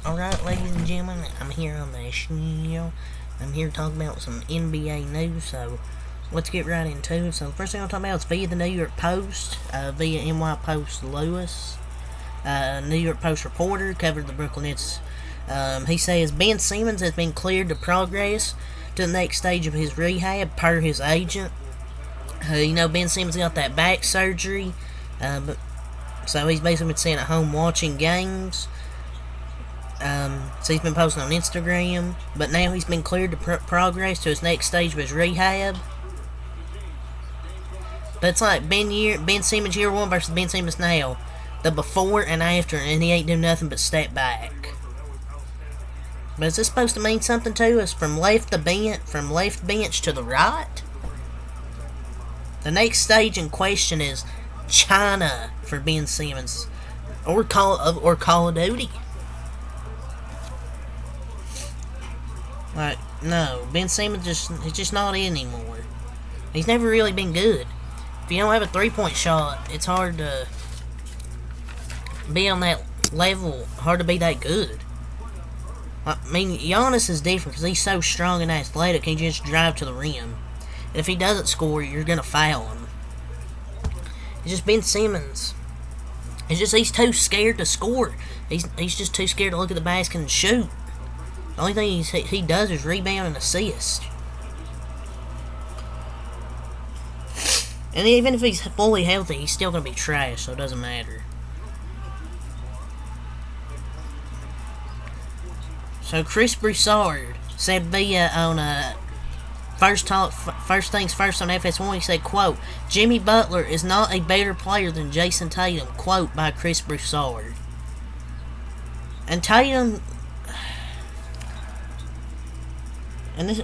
Alright, ladies and gentlemen, I'm here on the show. I'm here to talk about some NBA news, so let's get right into it. So, the first thing I'll talk about is via the New York Post, via NY Post Lewis. New York Post reporter covered the Brooklyn Nets. He says Ben Simmons has been cleared to progress to the next stage of his rehab, per his agent. Ben Simmons got that back surgery, so he's basically been sitting at home watching games. So he's been posting on Instagram, but now he's been cleared to progress to his next stage of his rehab. But it's like Ben Simmons year one versus Ben Simmons now, the before and after, and he ain't doing nothing but step back. But is this supposed to mean something to us? From left bench to the right? The next stage in question is China for Ben Simmons, or Call of Duty. Like, no, Ben Simmons he's just not in anymore. He's never really been good. If you don't have a three-point shot, it's hard to be on that level, hard to be that good. I mean, Giannis is different because he's so strong and athletic, he just drive to the rim. And if he doesn't score, you're going to foul him. It's just Ben Simmons. It's just he's too scared to score. He's just too scared to look at the basket and shoot. The only thing he does is rebound and assist. And even if he's fully healthy, he's still going to be trash, so it doesn't matter. So Chris Broussard said via on First Things First on FS1, he said, quote, Jimmy Butler is not a better player than Jason Tatum, quote by Chris Broussard. And Tatum... And this...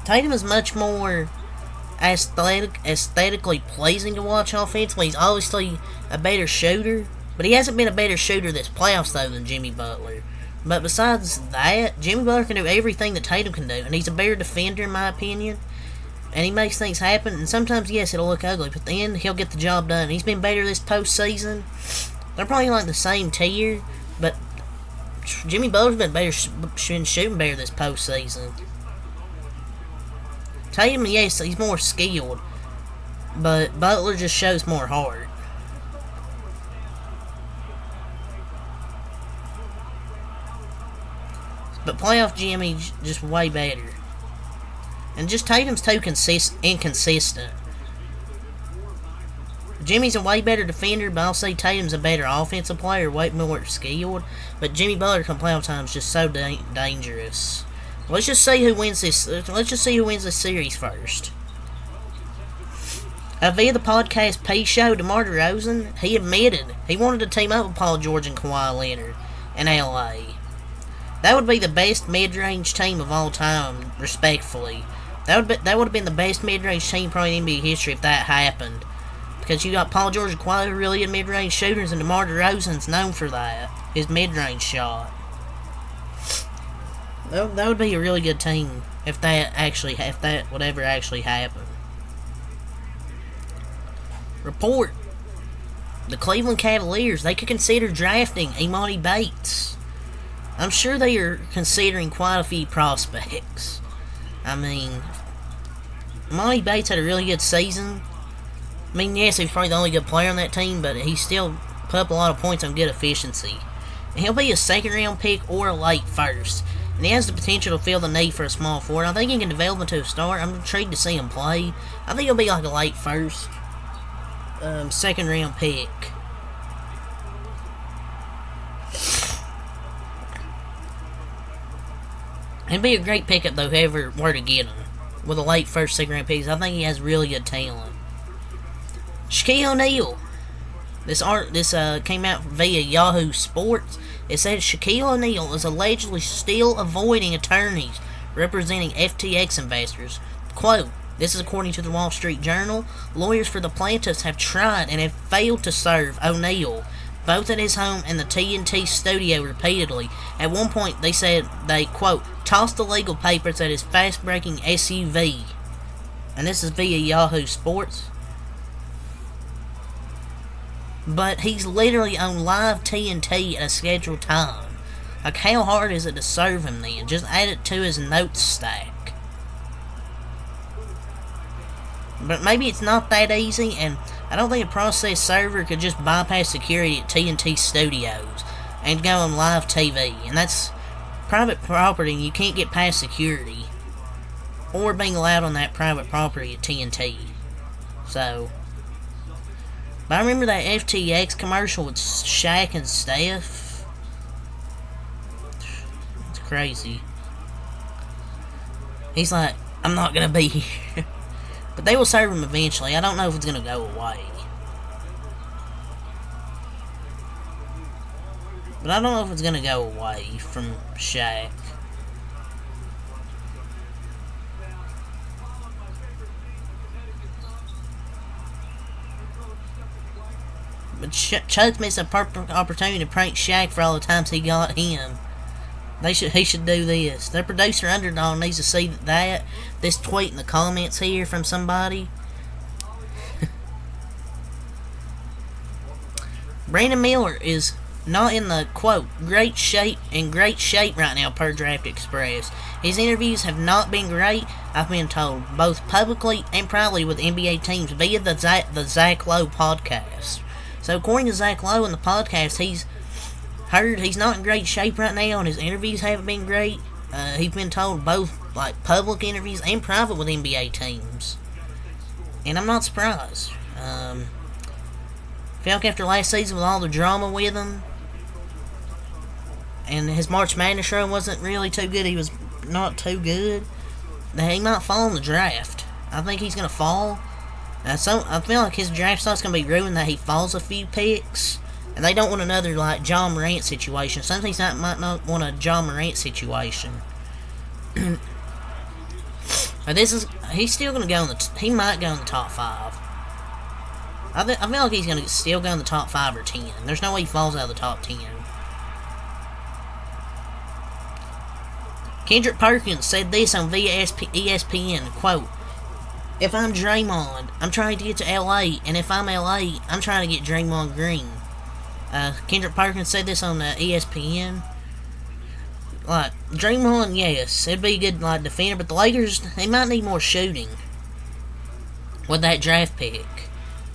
Tatum is much more aesthetically pleasing to watch offensively. He's obviously a better shooter, but he hasn't been a better shooter this playoffs, though, than Jimmy Butler. But besides that, Jimmy Butler can do everything that Tatum can do, and he's a better defender, in my opinion. And he makes things happen, and sometimes, yes, it'll look ugly, but then he'll get the job done. He's been better this postseason. They're probably like the same tier, but Jimmy Butler's been shooting better this postseason. Tatum, yes, he's more skilled, but Butler just shows more heart. But playoff Jimmy's just way better. And just Tatum's too inconsistent. Jimmy's a way better defender, but I'll say Tatum's a better offensive player, way more skilled. But Jimmy Butler come playoff time is just so dangerous. Let's just see who wins this. Let's just see who wins this series first. Via the podcast P Show, DeMar DeRozan, he admitted he wanted to team up with Paul George and Kawhi Leonard in LA. That would be the best mid-range team of all time, respectfully. That would have been the best mid-range team probably in NBA history if that happened. Because you got Paul George and Kawhi who are really good mid-range shooters, and DeMar DeRozan's known for that, his mid-range shot. That would be a really good team if that would ever actually happen. Report: the Cleveland Cavaliers, they could consider drafting Emoni Bates. I'm sure they are considering quite a few prospects. I mean, Emoni Bates had a really good season. I mean, yes, he's probably the only good player on that team, but he still put up a lot of points on good efficiency. And he'll be a second-round pick or a late first. And he has the potential to fill the need for a small forward. I think he can develop into a star. I'm intrigued to see him play. I think he'll be like a late first, second-round pick. It'd be a great pickup, though, whoever were to get him. With a late first, second-round pick. I think he has really good talent. Shaquille O'Neal. This came out via Yahoo Sports. It said Shaquille O'Neal is allegedly still avoiding attorneys representing FTX investors. Quote, this is according to the Wall Street Journal. Lawyers for the plaintiffs have tried and have failed to serve O'Neal, both at his home and the TNT studio repeatedly. At one point, they said they, quote, tossed the legal papers at his fast-breaking SUV. And this is via Yahoo Sports. but he's literally on live TNT at a scheduled time. Like, how hard is it to serve him then? Just add it to his notes stack. But maybe it's not that easy, and I don't think a process server could just bypass security at TNT Studios and go on live TV. And that's private property, and you can't get past security or being allowed on that private property at TNT. So, but I remember that FTX commercial with Shaq and Steph. It's crazy. He's like, I'm not gonna be here. But they will serve him eventually. I don't know if it's gonna go away. But I don't know if it's gonna go away from Shaq. But Chuck missed a perfect opportunity to prank Shaq for all the times he got him. He should do this. Their producer Underdog needs to see that. This tweet in the comments here from somebody. Brandon Miller is not in the, quote, great shape right now per Draft Express. His interviews have not been great, I've been told, both publicly and privately with NBA teams via the Zach Lowe podcast. So according to Zach Lowe in the podcast, he's heard he's not in great shape right now, and his interviews haven't been great. He's been told both like public interviews and private with NBA teams, and I'm not surprised. Felt like after last season with all the drama with him, and his March Madness run wasn't really too good. He was not too good. That he might fall in the draft. I think he's gonna fall. So I feel like his draft stock's gonna be ruined that he falls a few picks. And they don't want another, like, John Morant situation. Some things might not want a John Morant situation. But he's still going to go he might go in the top 5. I feel like he's going to still go in the top 5 or 10. There's no way he falls out of the top 10. Kendrick Perkins said this on ESPN, quote, if I'm Draymond, I'm trying to get to LA, and if I'm LA, I'm trying to get Draymond Green. Kendrick Perkins said this on ESPN. Like, Draymond, yes, it'd be a good, like, defender, but the Lakers, they might need more shooting with that draft pick.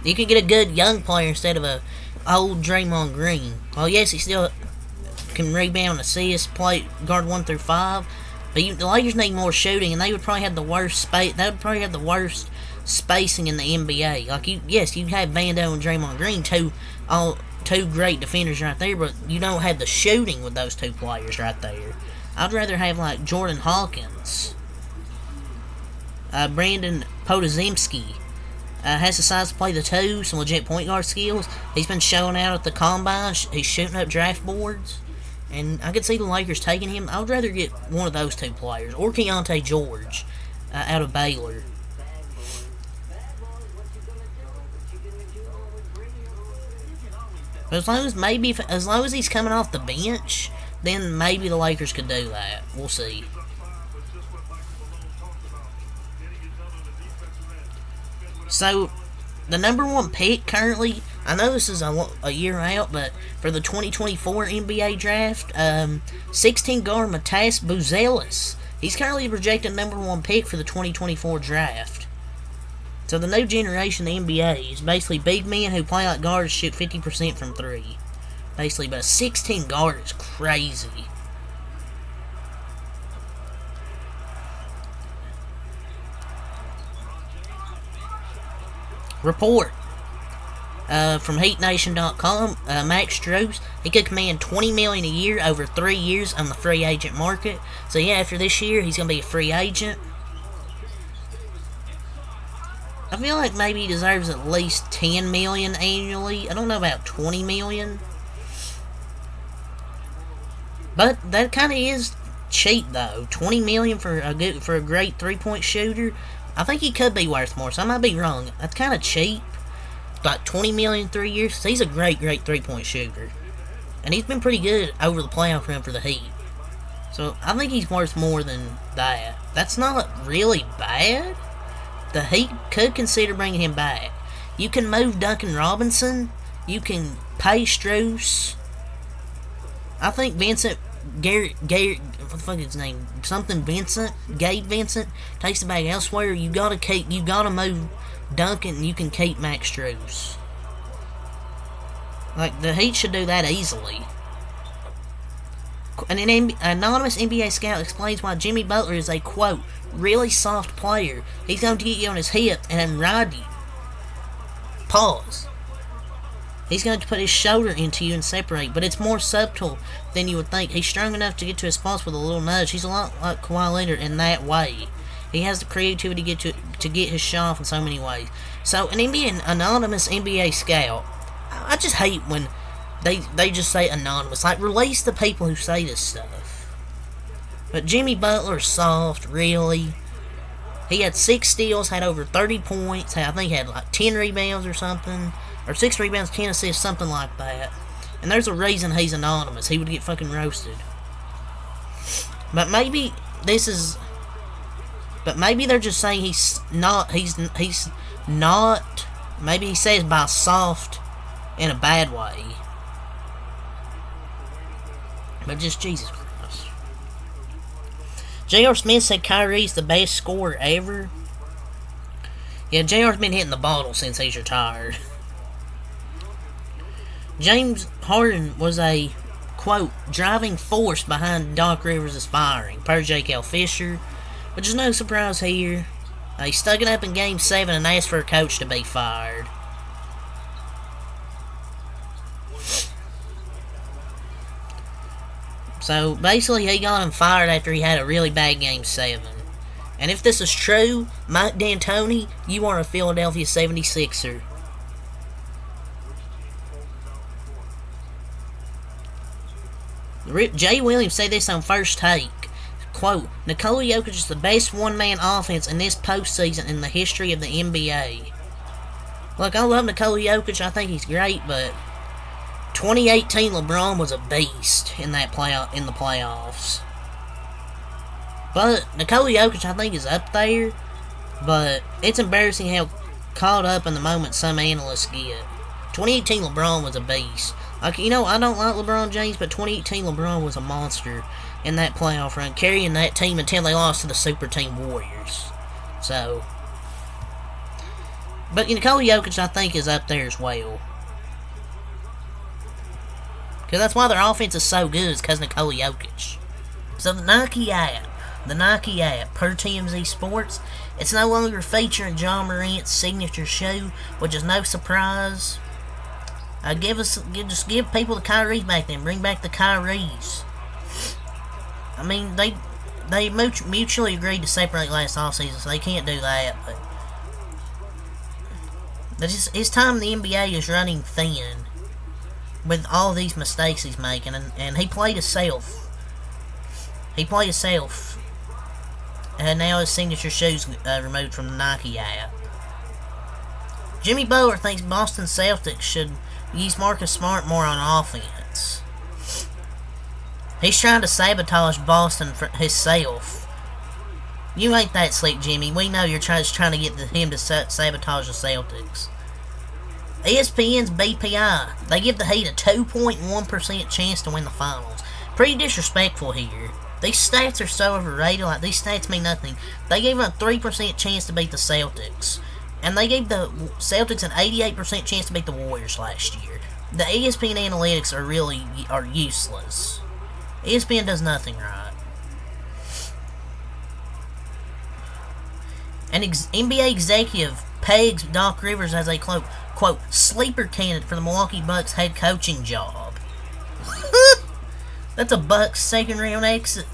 You can get a good young player instead of a old Draymond Green. Well, yes, he still can rebound, assist, play guard 1 through 5, but the Lakers need more shooting, and they would probably have the worst spacing in the NBA. Like, you have Vando and Draymond Green, two great defenders right there, but you don't have the shooting with those two players right there. I'd rather have, like, Jordan Hawkins. Brandon Podozemski has the size to play the 2, some legit point guard skills. He's been showing out at the combine. He's shooting up draft boards. And I could see the Lakers taking him. I would rather get one of those two players. Or Keontae George out of Baylor. But as long as he's coming off the bench, then maybe the Lakers could do that. We'll see. So, the number 1 pick currently, I know this is a year out, but for the 2024 NBA draft, 16 guard Matas Buzelis. He's currently the projected number 1 pick for the 2024 draft. So the new generation of the NBA is basically big men who play like guards shoot 50% from 3. Basically, but a 16 guard is crazy. Report from HeatNation.com, Max Strus, he could command $20 million a year over 3 years on the free agent market. So yeah, after this year, he's going to be a free agent. I feel like maybe he deserves at least $10 million annually. I don't know about $20 million. But that kind of is cheap, though. $20 million for a great 3-point shooter. I think he could be worth more, so I might be wrong. That's kind of cheap. Like $20 million 3 years. He's a great 3-point shooter. And he's been pretty good over the playoff run for the Heat. So I think he's worth more than that. That's not really bad. The Heat could consider bringing him back. You can move Duncan Robinson you can pay Strus. I think Vincent, what the fuck is his name? Something Vincent, Gabe Vincent, takes the bag elsewhere. You gotta move Duncan, and you can keep Max Strus. Like, the Heat should do that easily. An anonymous NBA scout explains why Jimmy Butler is a, quote, really soft player. He's going to get you on his hip and ride you. Pause. He's going to put his shoulder into you and separate, but it's more subtle than you would think. He's strong enough to get to his spots with a little nudge. He's a lot like Kawhi Leonard in that way. He has the creativity to get his shot off in so many ways. So, an anonymous NBA scout, I just hate when they just say anonymous. Like, release the people who say this stuff. But Jimmy Butler's soft, really. He had 6 steals, had over 30 points. I think he had like 10 rebounds or something. Or 6 rebounds, 10 assists, something like that. And there's a reason he's anonymous. He would get fucking roasted. But maybe they're just saying he's not. Maybe he says by soft in a bad way. But just Jesus Christ. J.R. Smith said Kyrie's the best scorer ever. Yeah, J.R.'s been hitting the bottle since he's retired. James Harden was a, quote, driving force behind Doc Rivers' firing, per J.K. Fisher, which is no surprise here. He stuck it up in Game 7 and asked for a coach to be fired. So, basically, he got him fired after he had a really bad Game 7. And if this is true, Mike D'Antoni, you are a Philadelphia 76er. Jay Williams said this on First Take. Quote, Nikola Jokic is the best one-man offense in this postseason in the history of the NBA. Look, I love Nikola Jokic. I think he's great, but 2018 LeBron was a beast in the playoffs. But Nikola Jokic, I think, is up there. But it's embarrassing how caught up in the moment some analysts get. 2018 LeBron was a beast. Like, I don't like LeBron James, but 2018 LeBron was a monster in that playoff run, carrying that team until they lost to the Super Team Warriors. So, but Nikola Jokic, I think, is up there as well. Because that's why their offense is so good, is because Nikola Jokic. So the Nike app, per TMZ Sports, it's no longer featuring Ja Morant's signature shoe, which is no surprise. Just give people the Kyries back then. Bring back the Kyries. I mean, they mutually agreed to separate last offseason, so they can't do that. But it's time the NBA is running thin with all these mistakes he's making, and he played himself. And now his signature shoes removed from the Nike app. Jimmy Butler thinks Boston Celtics should use Marcus Smart more on offense. He's trying to sabotage Boston for himself. You ain't that slick, Jimmy. We know you're just trying to get him to sabotage the Celtics. ESPN's BPI, they give the Heat a 2.1% chance to win the finals. Pretty disrespectful here. These stats are so overrated. Like, these stats mean nothing. They gave them a 3% chance to beat the Celtics. And they gave the Celtics an 88% chance to beat the Warriors last year. The ESPN analytics are useless. ESPN does nothing right. An NBA executive pegs Doc Rivers as a, quote, sleeper candidate for the Milwaukee Bucks head coaching job. That's a Bucks second round exit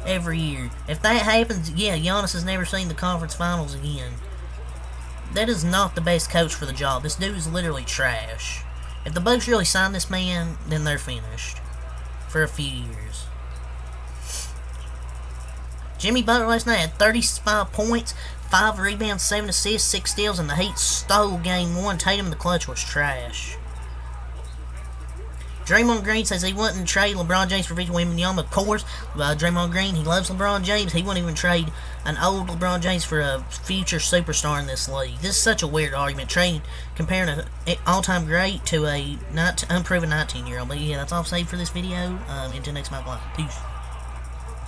every year. If that happens, yeah, Giannis has never seen the conference finals again. That is not the best coach for the job. This dude is literally trash. If the Bucks really sign this man, then they're finished. For a few years. Jimmy Butler last night had 35 points, 5 rebounds, 7 assists, 6 steals, and the Heat stole Game 1. Tatum in the clutch was trash. Draymond Green says he wouldn't trade LeBron James for Victor Wembanyama. Of course, Draymond Green, he loves LeBron James. He wouldn't even trade an old LeBron James for a future superstar in this league. This is such a weird argument, comparing an all-time great to a unproven 19-year-old. But yeah, that's all I've saved for this video. Until next time, bye. Peace.